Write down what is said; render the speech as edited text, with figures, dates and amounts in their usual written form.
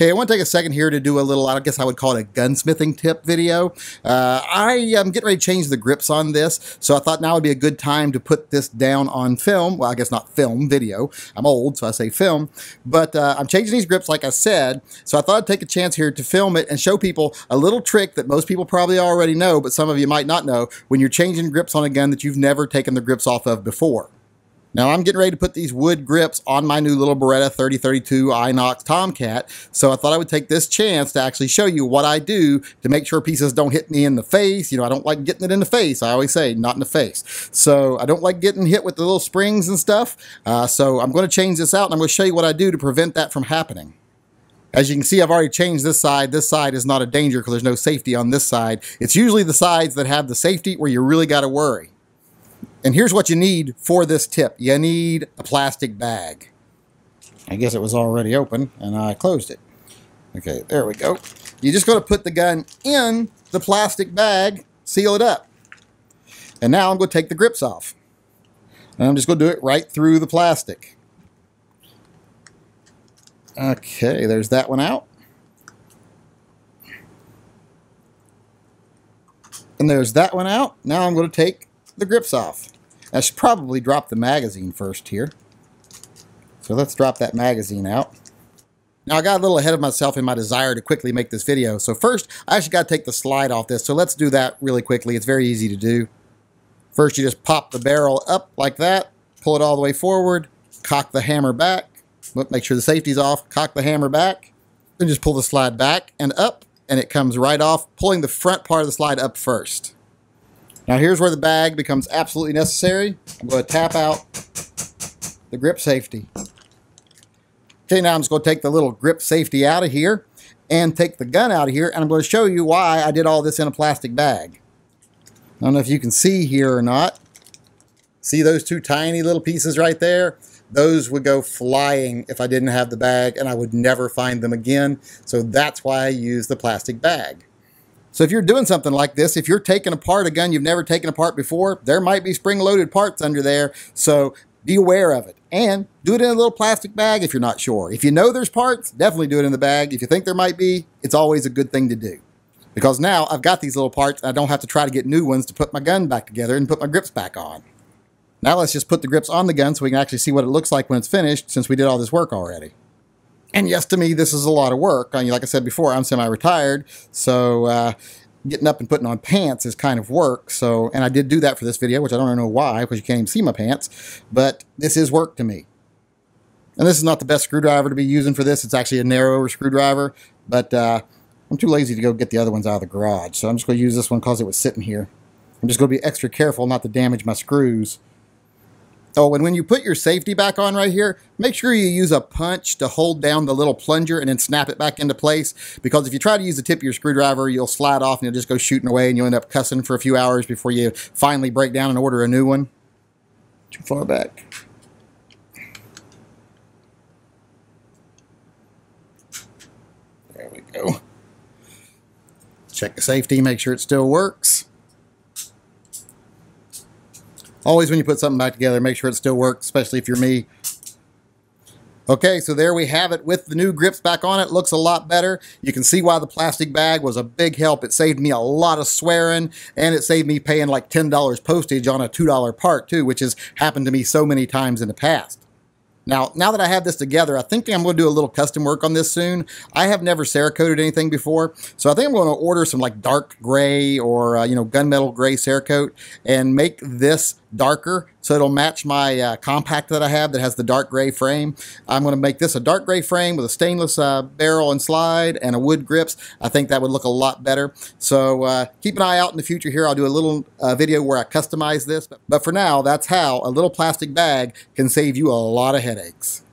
Hey, I want to take a second here to do a little, I guess I would call it a gunsmithing tip video. I am getting ready to change the grips on this, so I thought now would be a good time to put this down on film. Well, I guess not film, video. I'm old, so I say film. But I'm changing these grips, like I said, so I thought I'd take a chance here to film it and show people a little trick that most people probably already know, but some of you might not know, when you're changing grips on a gun that you've never taken the grips off of before. Now I'm getting ready to put these wood grips on my new little Beretta 3032 Inox Tomcat, so I thought I would take this chance to actually show you what I do to make sure pieces don't hit me in the face. You know, I don't like getting it in the face. I always say, not in the face. So I don't like getting hit with the little springs and stuff. So I'm going to change this out, and I'm going to show you what I do to prevent that from happening. As you can see, I've already changed this side. This side is not a danger because there's no safety on this side. It's usually the sides that have the safety where you really got to worry. And here's what you need for this tip. You need a plastic bag. I guess it was already open and I closed it. Okay, there we go. You're just going to put the gun in the plastic bag, seal it up. And now I'm going to take the grips off. And I'm just going to do it right through the plastic. Okay, there's that one out. And there's that one out. Now I'm going to take the grips off. I should probably drop the magazine first here. So let's drop that magazine out. Now I got a little ahead of myself in my desire to quickly make this video. So first, I actually got to take the slide off this. So let's do that really quickly. It's very easy to do. First, you just pop the barrel up like that, pull it all the way forward, cock the hammer back, make sure the safety's off, cock the hammer back, then just pull the slide back and up, and it comes right off, pulling the front part of the slide up first. Now here's where the bag becomes absolutely necessary. I'm going to tap out the grip safety. Okay, now I'm just going to take the little grip safety out of here and take the gun out of here, and I'm going to show you why I did all this in a plastic bag. I don't know if you can see here or not. See those two tiny little pieces right there? Those would go flying if I didn't have the bag, and I would never find them again. So that's why I use the plastic bag. So if you're doing something like this, if you're taking apart a gun you've never taken apart before, there might be spring-loaded parts under there, so be aware of it. And do it in a little plastic bag if you're not sure. If you know there's parts, definitely do it in the bag. If you think there might be, it's always a good thing to do. Because now I've got these little parts, and I don't have to try to get new ones to put my gun back together and put my grips back on. Now let's just put the grips on the gun so we can actually see what it looks like when it's finished, since we did all this work already. And yes, to me, this is a lot of work. Like I said before, I'm semi-retired, so getting up and putting on pants is kind of work. So, and I did do that for this video, which I don't know why, because you can't even see my pants, but this is work to me. And this is not the best screwdriver to be using for this. It's actually a narrower screwdriver, but I'm too lazy to go get the other ones out of the garage. So I'm just going to use this one because it was sitting here. I'm just going to be extra careful not to damage my screws. Oh, and when you put your safety back on right here, make sure you use a punch to hold down the little plunger and then snap it back into place. Because if you try to use the tip of your screwdriver, you'll slide off and you'll just go shooting away, and you'll end up cussing for a few hours before you finally break down and order a new one. Too far back. There we go. Check the safety, make sure it still works. Always when you put something back together, make sure it still works, especially if you're me. Okay, so there we have it with the new grips back on it. Looks a lot better. You can see why the plastic bag was a big help. It saved me a lot of swearing, and it saved me paying like $10 postage on a $2 part too, which has happened to me so many times in the past. Now that I have this together, I think I'm going to do a little custom work on this soon. I have never Cerakoted anything before, so I think I'm going to order some like dark gray or gunmetal gray Cerakote and make this darker so it'll match my compact that I have that has the dark gray frame. I'm going to make this a dark gray frame with a stainless barrel and slide and a wood grips. I think that would look a lot better. So keep an eye out in the future here. I'll do a little video where I customize this. But for now, that's how a little plastic bag can save you a lot of headaches.